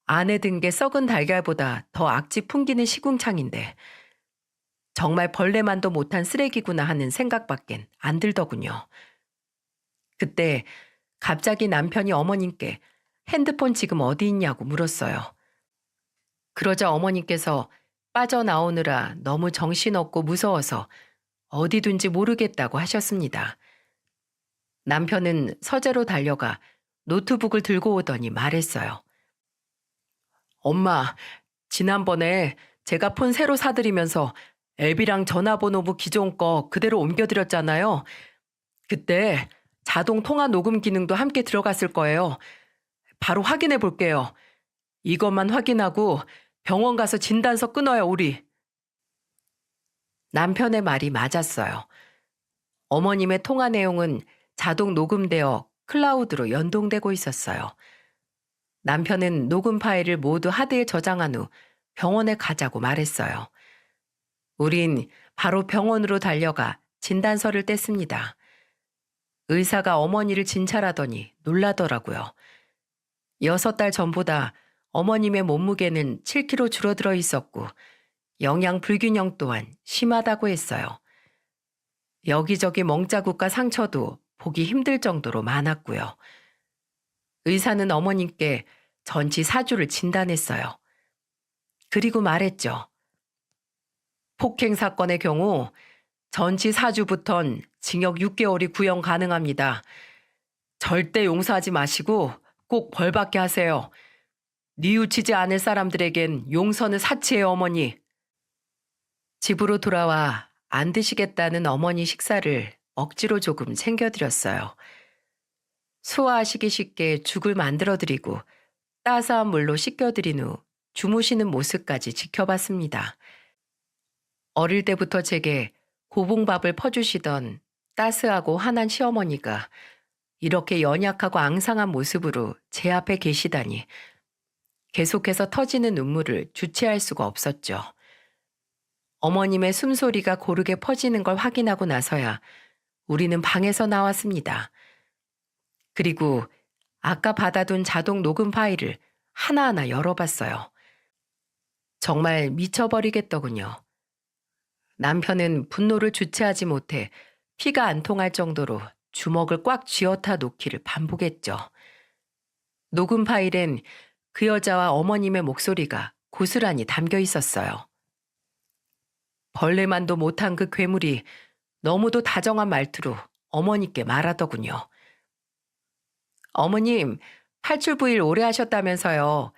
안에 든 게 썩은 달걀보다 더 악취 풍기는 시궁창인데 정말 벌레만도 못한 쓰레기구나 하는 생각밖엔 안 들더군요. 그때 갑자기 남편이 어머님께 핸드폰 지금 어디 있냐고 물었어요. 그러자 어머님께서 빠져나오느라 너무 정신없고 무서워서 어디 둔지 모르겠다고 하셨습니다. 남편은 서재로 달려가 노트북을 들고 오더니 말했어요. 엄마, 지난번에 제가 폰 새로 사드리면서 앱이랑 전화번호부 기존 거 그대로 옮겨드렸잖아요. 그때 자동 통화 녹음 기능도 함께 들어갔을 거예요. 바로 확인해 볼게요. 이것만 확인하고 병원 가서 진단서 끊어요, 우리. 남편의 말이 맞았어요. 어머님의 통화 내용은 자동 녹음되어 클라우드로 연동되고 있었어요. 남편은 녹음 파일을 모두 하드에 저장한 후 병원에 가자고 말했어요. 우린 바로 병원으로 달려가 진단서를 뗐습니다. 의사가 어머니를 진찰하더니 놀라더라고요. 6달 전보다 어머님의 몸무게는 7kg 줄어들어 있었고 영양 불균형 또한 심하다고 했어요. 여기저기 멍자국과 상처도 보기 힘들 정도로 많았고요. 의사는 어머님께 전치 4주를 진단했어요. 그리고 말했죠. 폭행 사건의 경우 전치 4주부턴 징역 6개월이 구형 가능합니다. 절대 용서하지 마시고 꼭 벌받게 하세요. 뉘우치지 않을 사람들에겐 용서는 사치예요, 어머니. 집으로 돌아와 안 드시겠다는 어머니 식사를 억지로 조금 챙겨드렸어요. 소화하시기 쉽게 죽을 만들어드리고 따스한 물로 씻겨드린 후 주무시는 모습까지 지켜봤습니다. 어릴 때부터 제게 고봉밥을 퍼주시던 따스하고 환한 시어머니가 이렇게 연약하고 앙상한 모습으로 제 앞에 계시다니 계속해서 터지는 눈물을 주체할 수가 없었죠. 어머님의 숨소리가 고르게 퍼지는 걸 확인하고 나서야 우리는 방에서 나왔습니다. 그리고 아까 받아둔 자동 녹음 파일을 하나하나 열어봤어요. 정말 미쳐버리겠더군요. 남편은 분노를 주체하지 못해 피가 안 통할 정도로 주먹을 꽉 쥐어타 놓기를 반복했죠. 녹음 파일엔 그 여자와 어머님의 목소리가 고스란히 담겨 있었어요. 벌레만도 못한 그 괴물이 너무도 다정한 말투로 어머니께 말하더군요. 어머님, 팔출부일 오래 하셨다면서요.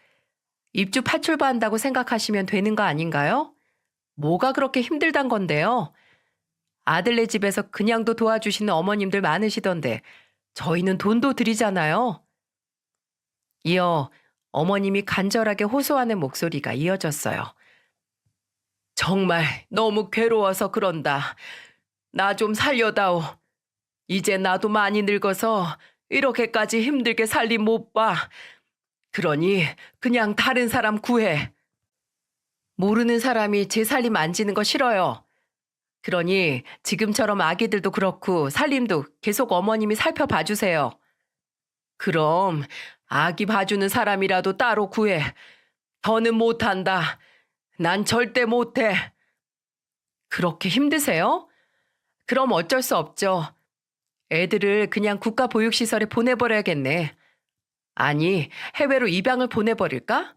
입주 파출부 한다고 생각하시면 되는 거 아닌가요? 뭐가 그렇게 힘들단 건데요? 아들네 집에서 그냥도 도와주시는 어머님들 많으시던데 저희는 돈도 드리잖아요. 이어 어머님이 간절하게 호소하는 목소리가 이어졌어요. 정말 너무 괴로워서 그런다. 나 좀 살려다오. 이제 나도 많이 늙어서 이렇게까지 힘들게 살림 못 봐. 그러니 그냥 다른 사람 구해. 모르는 사람이 제 살림 만지는 거 싫어요. 그러니 지금처럼 아기들도 그렇고 살림도 계속 어머님이 살펴봐 주세요. 그럼 아기 봐주는 사람이라도 따로 구해. 더는 못한다. 난 절대 못해. 그렇게 힘드세요? 그럼 어쩔 수 없죠. 애들을 그냥 국가보육시설에 보내버려야겠네. 아니, 해외로 입양을 보내버릴까?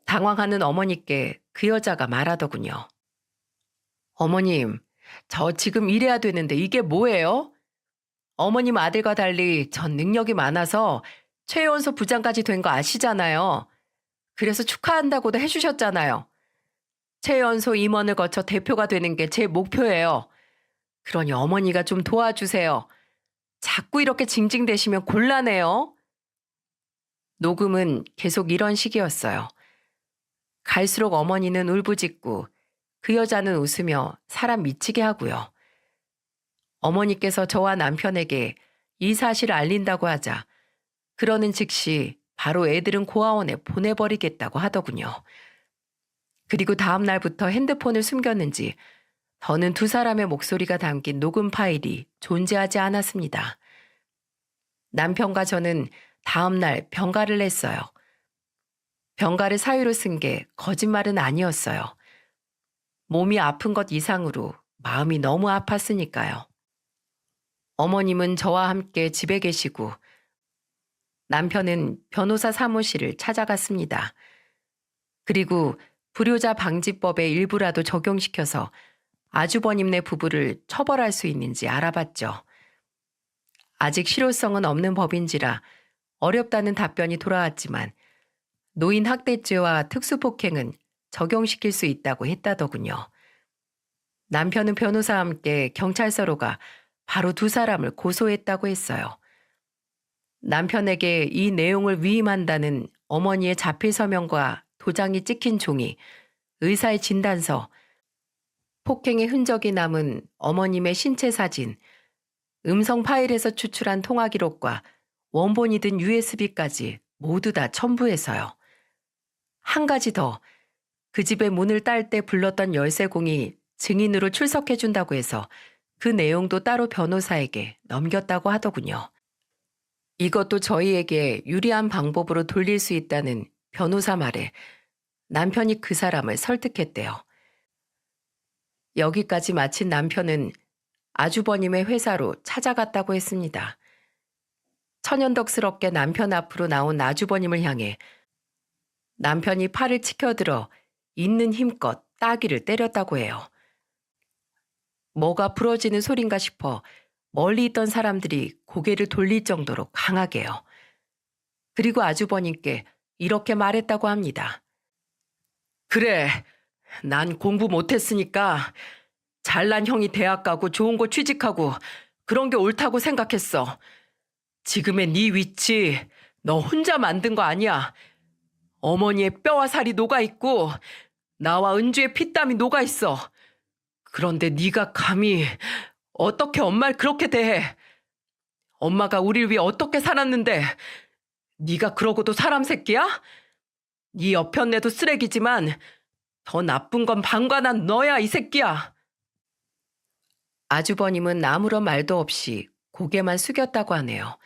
당황하는 어머니께 그 여자가 말하더군요. 어머님, 저 지금 일해야 되는데 이게 뭐예요? 어머님 아들과 달리 전 능력이 많아서 최연소 부장까지 된 거 아시잖아요. 그래서 축하한다고도 해주셨잖아요. 최연소 임원을 거쳐 대표가 되는 게 제 목표예요. 그러니 어머니가 좀 도와주세요. 자꾸 이렇게 징징대시면 곤란해요. 녹음은 계속 이런 식이었어요. 갈수록 어머니는 울부짖고 그 여자는 웃으며 사람 미치게 하고요. 어머니께서 저와 남편에게 이 사실을 알린다고 하자 그러는 즉시 바로 애들은 고아원에 보내버리겠다고 하더군요. 그리고 다음 날부터 핸드폰을 숨겼는지 더는 두 사람의 목소리가 담긴 녹음 파일이 존재하지 않았습니다. 남편과 저는 다음 날 병가를 냈어요. 병가를 사유로 쓴 게 거짓말은 아니었어요. 몸이 아픈 것 이상으로 마음이 너무 아팠으니까요. 어머님은 저와 함께 집에 계시고 남편은 변호사 사무실을 찾아갔습니다. 그리고 불효자 방지법의 일부라도 적용시켜서 아주버님네 부부를 처벌할 수 있는지 알아봤죠. 아직 실효성은 없는 법인지라 어렵다는 답변이 돌아왔지만 노인 학대죄와 특수폭행은 적용시킬 수 있다고 했다더군요. 남편은 변호사와 함께 경찰서로 가 바로 두 사람을 고소했다고 했어요. 남편에게 이 내용을 위임한다는 어머니의 자필 서명과 도장이 찍힌 종이, 의사의 진단서, 폭행의 흔적이 남은 어머님의 신체 사진, 음성 파일에서 추출한 통화 기록과 원본이 든 USB까지 모두 다 첨부해서요. 한 가지 더, 그 집의 문을 딸 때 불렀던 열쇠공이 증인으로 출석해준다고 해서 그 내용도 따로 변호사에게 넘겼다고 하더군요. 이것도 저희에게 유리한 방법으로 돌릴 수 있다는 변호사 말에 남편이 그 사람을 설득했대요. 여기까지 마친 남편은 아주버님의 회사로 찾아갔다고 했습니다. 천연덕스럽게 남편 앞으로 나온 아주버님을 향해 남편이 팔을 치켜들어 있는 힘껏 따귀를 때렸다고 해요. 뭐가 부러지는 소린가 싶어 멀리 있던 사람들이 고개를 돌릴 정도로 강하게요. 그리고 아주버님께 이렇게 말했다고 합니다. 그래, 난 공부 못했으니까 잘난 형이 대학 가고 좋은 곳 취직하고 그런 게 옳다고 생각했어. 지금의 네 위치 너 혼자 만든 거 아니야. 어머니의 뼈와 살이 녹아있고 나와 은주의 피땀이 녹아있어. 그런데 네가 감히 어떻게 엄마를 그렇게 대해? 엄마가 우리를 위해 어떻게 살았는데 네가 그러고도 사람 새끼야? 네 여편네도 쓰레기지만 더 나쁜 건 방관한 너야, 이 새끼야. 아주버님은 아무런 말도 없이 고개만 숙였다고 하네요.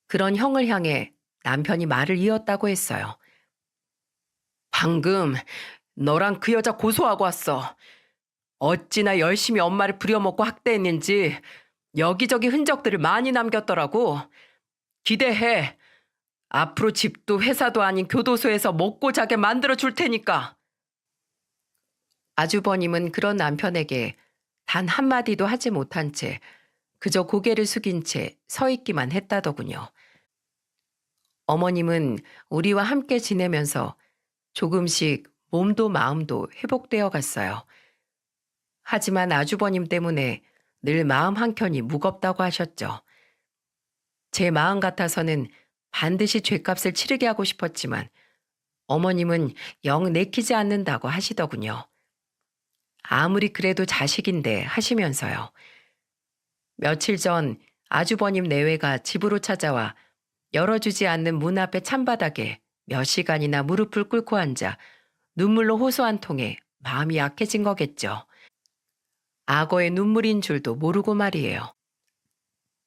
그런 형을 향해 남편이 말을 이었다고 했어요. 방금 너랑 그 여자 고소하고 왔어. 어찌나 열심히 엄마를 부려먹고 학대했는지 여기저기 흔적들을 많이 남겼더라고. 기대해. 앞으로 집도 회사도 아닌 교도소에서 먹고 자게 만들어 줄 테니까. 아주버님은 그런 남편에게 단 한마디도 하지 못한 채 그저 고개를 숙인 채 서 있기만 했다더군요. 어머님은 우리와 함께 지내면서 조금씩 몸도 마음도 회복되어 갔어요. 하지만 아주버님 때문에 늘 마음 한켠이 무겁다고 하셨죠. 제 마음 같아서는 반드시 죗값을 치르게 하고 싶었지만 어머님은 영 내키지 않는다고 하시더군요. 아무리 그래도 자식인데 하시면서요. 며칠 전 아주버님 내외가 집으로 찾아와 열어주지 않는 문 앞에 찬바닥에 몇 시간이나 무릎을 꿇고 앉아 눈물로 호소 한 통에 마음이 약해진 거겠죠. 악어의 눈물인 줄도 모르고 말이에요.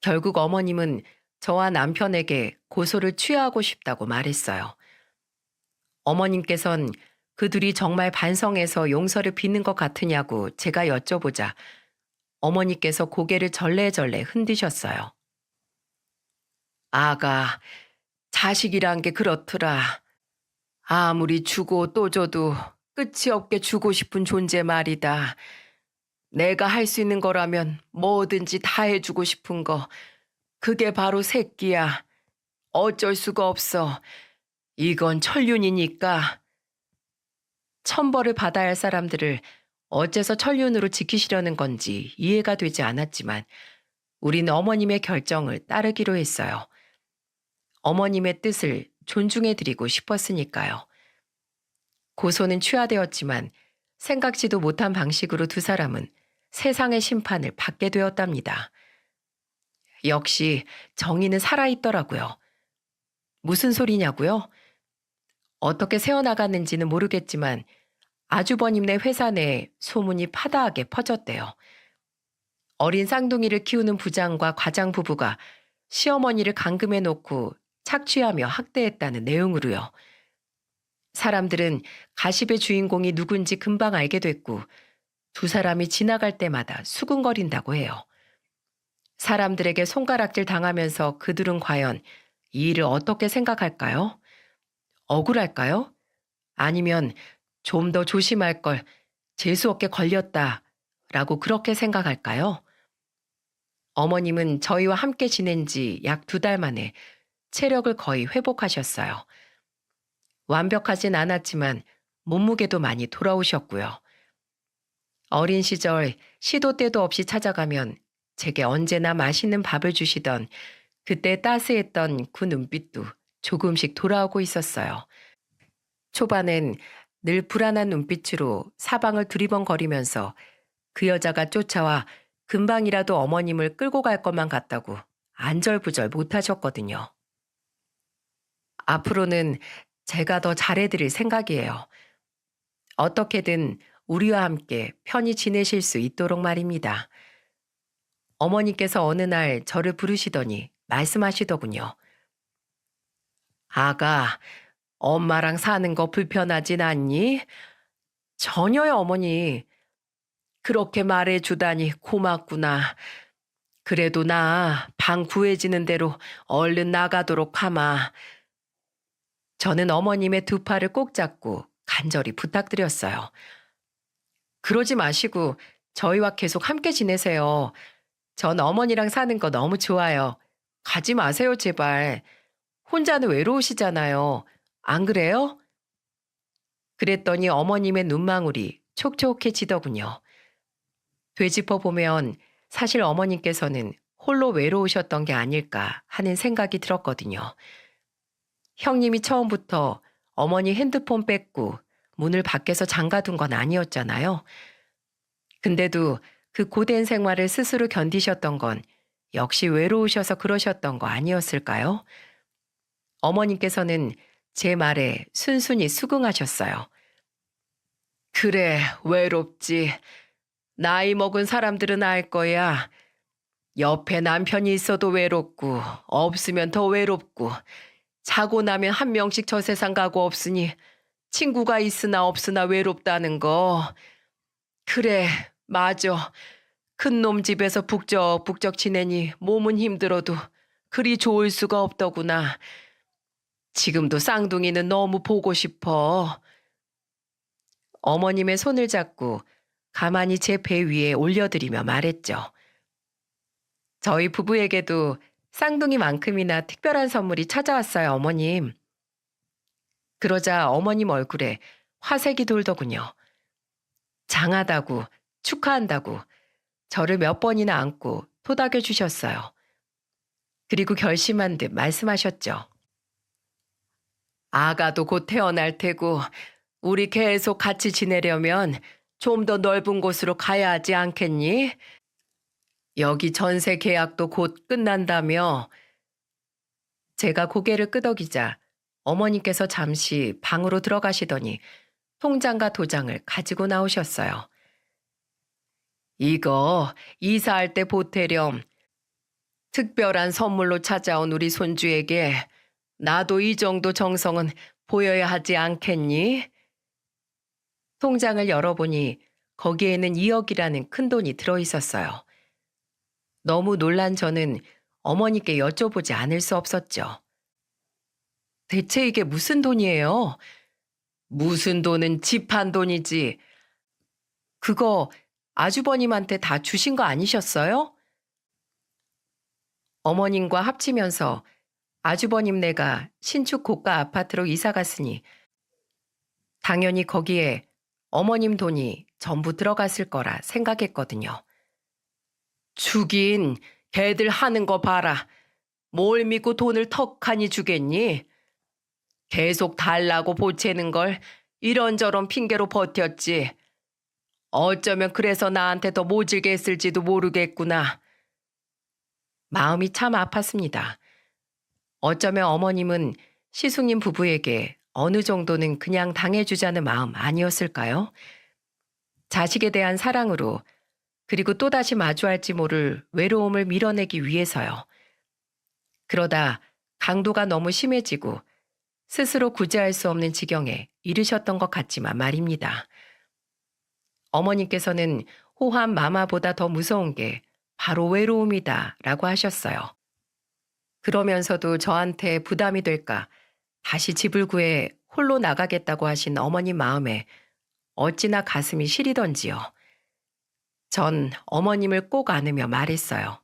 결국 어머님은 저와 남편에게 고소를 취하하고 싶다고 말했어요. 어머님께선 그 둘이 정말 반성해서 용서를 빚는 것 같으냐고 제가 여쭤보자 어머니께서 고개를 절레절레 흔드셨어요. 아가, 자식이란 게 그렇더라. 아무리 주고 또 줘도 끝이 없게 주고 싶은 존재 말이다. 내가 할 수 있는 거라면 뭐든지 다 해주고 싶은 거. 그게 바로 새끼야. 어쩔 수가 없어. 이건 천륜이니까. 천벌을 받아야 할 사람들을 어째서 천륜으로 지키시려는 건지 이해가 되지 않았지만 우린 어머님의 결정을 따르기로 했어요. 어머님의 뜻을 존중해드리고 싶었으니까요. 고소는 취하되었지만 생각지도 못한 방식으로 두 사람은 세상의 심판을 받게 되었답니다. 역시 정의는 살아있더라고요. 무슨 소리냐고요? 어떻게 새어나갔는지는 모르겠지만 아주버님네 회사 내에 소문이 파다하게 퍼졌대요. 어린 쌍둥이를 키우는 부장과 과장 부부가 시어머니를 감금해 놓고 착취하며 학대했다는 내용으로요. 사람들은 가십의 주인공이 누군지 금방 알게 됐고 두 사람이 지나갈 때마다 수군거린다고 해요. 사람들에게 손가락질 당하면서 그들은 과연 이 일을 어떻게 생각할까요? 억울할까요? 아니면 좀 더 조심할 걸 재수없게 걸렸다라고 그렇게 생각할까요? 어머님은 저희와 함께 지낸 지 약 2달 만에 체력을 거의 회복하셨어요. 완벽하진 않았지만 몸무게도 많이 돌아오셨고요. 어린 시절 시도 때도 없이 찾아가면 제게 언제나 맛있는 밥을 주시던 그때 따스했던 그 눈빛도 조금씩 돌아오고 있었어요. 초반엔 늘 불안한 눈빛으로 사방을 두리번거리면서 그 여자가 쫓아와 금방이라도 어머님을 끌고 갈 것만 같다고 안절부절 못하셨거든요. 앞으로는 제가 더 잘해드릴 생각이에요. 어떻게든 우리와 함께 편히 지내실 수 있도록 말입니다. 어머니께서 어느 날 저를 부르시더니 말씀하시더군요. 아가, 엄마랑 사는 거 불편하진 않니? 전혀요, 어머니. 그렇게 말해주다니 고맙구나. 그래도 나 방 구해지는 대로 얼른 나가도록 하마. 저는 어머님의 두 팔을 꼭 잡고 간절히 부탁드렸어요. 그러지 마시고 저희와 계속 함께 지내세요. 전 어머니랑 사는 거 너무 좋아요. 가지 마세요, 제발. 혼자는 외로우시잖아요. 안 그래요? 그랬더니 어머님의 눈망울이 촉촉해지더군요. 되짚어 보면 사실 어머님께서는 홀로 외로우셨던 게 아닐까 하는 생각이 들었거든요. 형님이 처음부터 어머니 핸드폰 뺏고 문을 밖에서 잠가둔 건 아니었잖아요. 근데도 그 고된 생활을 스스로 견디셨던 건 역시 외로우셔서 그러셨던 거 아니었을까요? 어머님께서는 제 말에 순순히 수긍하셨어요. 그래, 외롭지. 나이 먹은 사람들은 알 거야. 옆에 남편이 있어도 외롭고, 없으면 더 외롭고, 자고 나면 한 명씩 저 세상 가고 없으니, 친구가 있으나 없으나 외롭다는 거. 그래, 맞아. 큰 놈 집에서 북적북적 지내니 몸은 힘들어도 그리 좋을 수가 없더구나. 지금도 쌍둥이는 너무 보고 싶어. 어머님의 손을 잡고 가만히 제 배 위에 올려드리며 말했죠. 저희 부부에게도 쌍둥이만큼이나 특별한 선물이 찾아왔어요, 어머님. 그러자 어머님 얼굴에 화색이 돌더군요. 장하다고, 축하한다고 저를 몇 번이나 안고 토닥여 주셨어요. 그리고 결심한 듯 말씀하셨죠. 아가도 곧 태어날 테고 우리 계속 같이 지내려면 좀 더 넓은 곳으로 가야 하지 않겠니? 여기 전세 계약도 곧 끝난다며. 제가 고개를 끄덕이자 어머니께서 잠시 방으로 들어가시더니 통장과 도장을 가지고 나오셨어요. 이거 이사할 때 보태렴. 특별한 선물로 찾아온 우리 손주에게 나도 이 정도 정성은 보여야 하지 않겠니? 통장을 열어보니 거기에는 2억이라는 큰 돈이 들어있었어요. 너무 놀란 저는 어머니께 여쭤보지 않을 수 없었죠. 대체 이게 무슨 돈이에요? 무슨 돈은 집 한 돈이지. 그거 아주버님한테 다 주신 거 아니셨어요? 어머님과 합치면서 아주버님네가 신축 고가 아파트로 이사 갔으니 당연히 거기에 어머님 돈이 전부 들어갔을 거라 생각했거든요. 주긴 걔들 하는 거 봐라. 뭘 믿고 돈을 턱하니 주겠니? 계속 달라고 보채는 걸 이런저런 핑계로 버텼지. 어쩌면 그래서 나한테 더 모질게 했을지도 모르겠구나. 마음이 참 아팠습니다. 어쩌면 어머님은 시숙님 부부에게 어느 정도는 그냥 당해주자는 마음 아니었을까요? 자식에 대한 사랑으로 그리고 또다시 마주할지 모를 외로움을 밀어내기 위해서요. 그러다 강도가 너무 심해지고 스스로 구제할 수 없는 지경에 이르셨던 것 같지만 말입니다. 어머님께서는 호환 마마보다 더 무서운 게 바로 외로움이다 라고 하셨어요. 그러면서도 저한테 부담이 될까 다시 집을 구해 홀로 나가겠다고 하신 어머님 마음에 어찌나 가슴이 시리던지요. 전 어머님을 꼭 안으며 말했어요.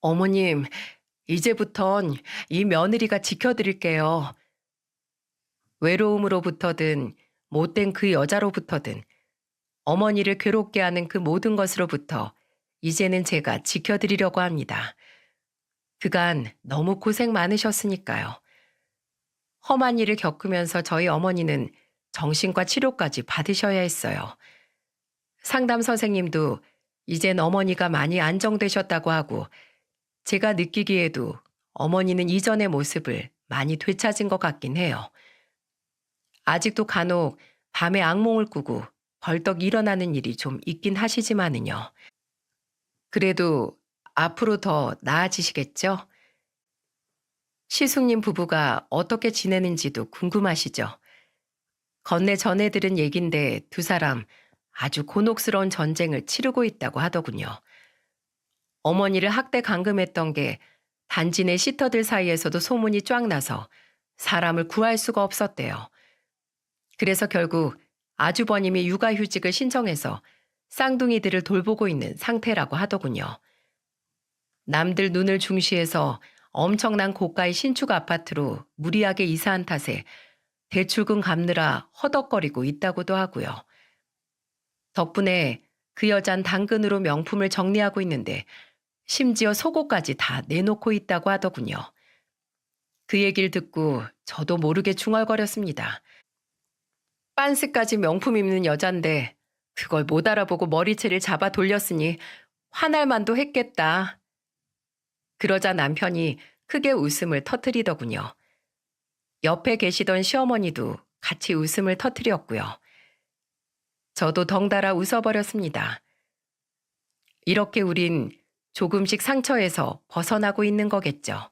어머님, 이제부턴 이 며느리가 지켜드릴게요. 외로움으로부터든 못된 그 여자로부터든 어머니를 괴롭게 하는 그 모든 것으로부터 이제는 제가 지켜드리려고 합니다. 그간 너무 고생 많으셨으니까요. 험한 일을 겪으면서 저희 어머니는 정신과 치료까지 받으셔야 했어요. 상담 선생님도 이젠 어머니가 많이 안정되셨다고 하고 제가 느끼기에도 어머니는 이전의 모습을 많이 되찾은 것 같긴 해요. 아직도 간혹 밤에 악몽을 꾸고 벌떡 일어나는 일이 좀 있긴 하시지만은요. 그래도 앞으로 더 나아지시겠죠? 시숙님 부부가 어떻게 지내는지도 궁금하시죠? 건네 전해 들은 얘긴데 두 사람 아주 곤혹스러운 전쟁을 치르고 있다고 하더군요. 어머니를 학대 감금했던 게 단지 내 시터들 사이에서도 소문이 쫙 나서 사람을 구할 수가 없었대요. 그래서 결국 아주버님이 육아휴직을 신청해서 쌍둥이들을 돌보고 있는 상태라고 하더군요. 남들 눈을 중시해서 엄청난 고가의 신축 아파트로 무리하게 이사한 탓에 대출금 갚느라 허덕거리고 있다고도 하고요. 덕분에 그 여잔 당근으로 명품을 정리하고 있는데 심지어 속옷까지 다 내놓고 있다고 하더군요. 그 얘기를 듣고 저도 모르게 중얼거렸습니다. 빤스까지 명품 입는 여잔데 그걸 못 알아보고 머리채를 잡아 돌렸으니 화날 만도 했겠다. 그러자 남편이 크게 웃음을 터뜨리더군요. 옆에 계시던 시어머니도 같이 웃음을 터뜨렸고요. 저도 덩달아 웃어버렸습니다. 이렇게 우린 조금씩 상처에서 벗어나고 있는 거겠죠.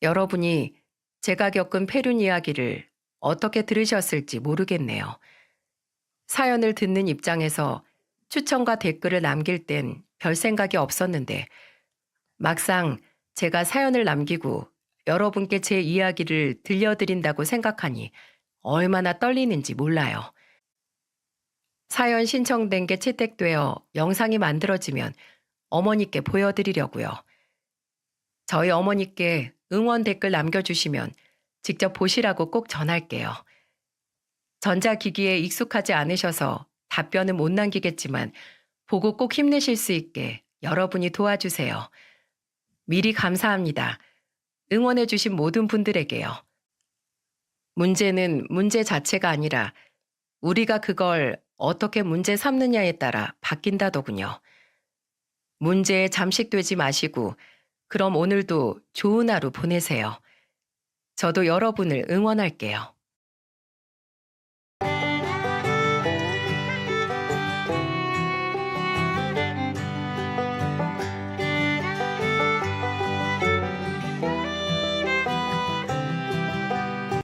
여러분이 제가 겪은 폐륜 이야기를 어떻게 들으셨을지 모르겠네요. 사연을 듣는 입장에서 추천과 댓글을 남길 땐 별 생각이 없었는데 막상 제가 사연을 남기고 여러분께 제 이야기를 들려드린다고 생각하니 얼마나 떨리는지 몰라요. 사연 신청된 게 채택되어 영상이 만들어지면 어머니께 보여드리려고요. 저희 어머니께 응원 댓글 남겨주시면 직접 보시라고 꼭 전할게요. 전자기기에 익숙하지 않으셔서 답변은 못 남기겠지만 보고 꼭 힘내실 수 있게 여러분이 도와주세요. 미리 감사합니다. 응원해주신 모든 분들에게요. 문제는 문제 자체가 아니라 우리가 그걸 어떻게 문제 삼느냐에 따라 바뀐다더군요. 문제에 잠식되지 마시고 그럼 오늘도 좋은 하루 보내세요. 저도 여러분을 응원할게요.